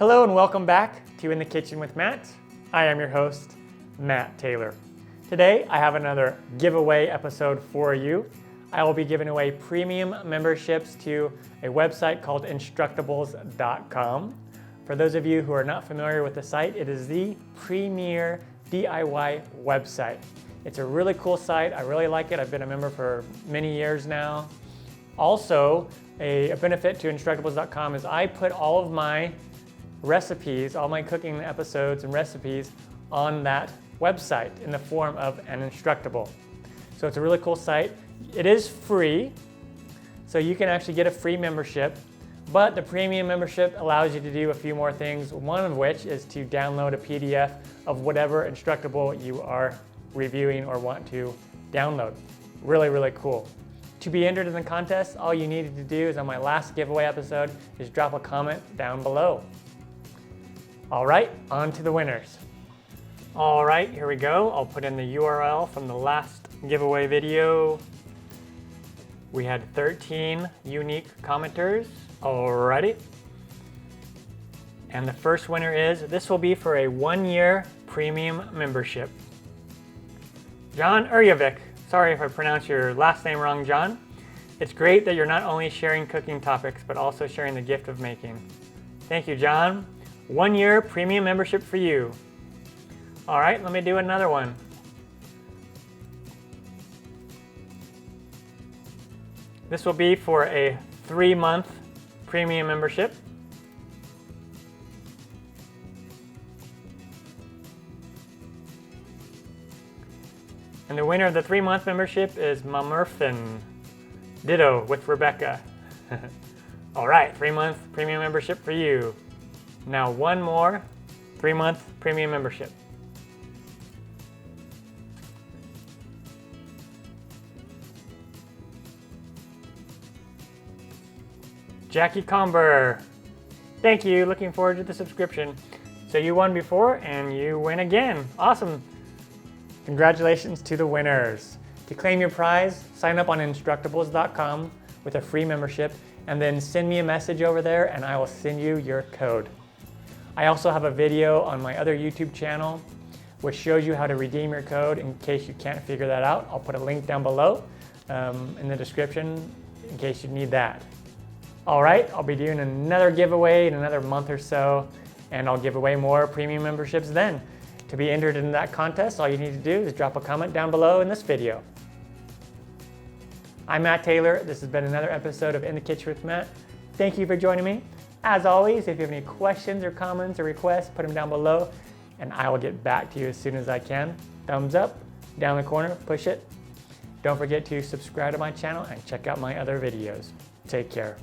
Hello and welcome back to In the Kitchen with Matt. I am your host, Matt Taylor. Today I have another giveaway episode for you. I will be giving away premium memberships to a website called Instructables.com. For those of you who are not familiar with the site, it is the premier DIY website. It's a really cool site. I really like it. I've been a member for many years now. Also, a benefit to Instructables.com is I put all of my recipes, all my cooking episodes and recipes on that website in the form of an Instructable. So it's a really cool site. It is free, so you can actually get a free membership, but the premium membership allows you to do a few more things, one of which is to download a PDF of whatever Instructable you are reviewing or want to download. Really, really cool. To be entered in the contest, all you needed to do is on my last giveaway episode is drop a comment down below. All right, on to the winners. All right, here we go. I'll put in the URL from the last giveaway video. We had 13 unique commenters already. And the first winner is, this will be for a 1-year premium membership. John Urjevic. Sorry if I pronounced your last name wrong, John. It's great that you're not only sharing cooking topics, but also sharing the gift of making. Thank you, John. 1-year premium membership for you. All right, let me do another one. This will be for a 3-month premium membership. And the winner of the 3-month membership is Mamurfin. Ditto with Rebecca. All right, 3-month premium membership for you. Now one more 3-month premium membership. Jackie Comber. Thank you, looking forward to the subscription. So you won before and you win again. Awesome. Congratulations to the winners. To claim your prize, sign up on Instructables.com with a free membership and then send me a message over there and I will send you your code. I also have a video on my other YouTube channel which shows you how to redeem your code in case you can't figure that out. I'll put a link down below in the description in case you need that. All right, I'll be doing another giveaway in another month or so and I'll give away more premium memberships then. To be entered in that contest, all you need to do is drop a comment down below in this video. I'm Matt Taylor. This has been another episode of In the Kitchen with Matt. Thank you for joining me. As always, if you have any questions or comments or requests, put them down below and I will get back to you as soon as I can. Thumbs up, down the corner, push it. Don't forget to subscribe to my channel and check out my other videos. Take care.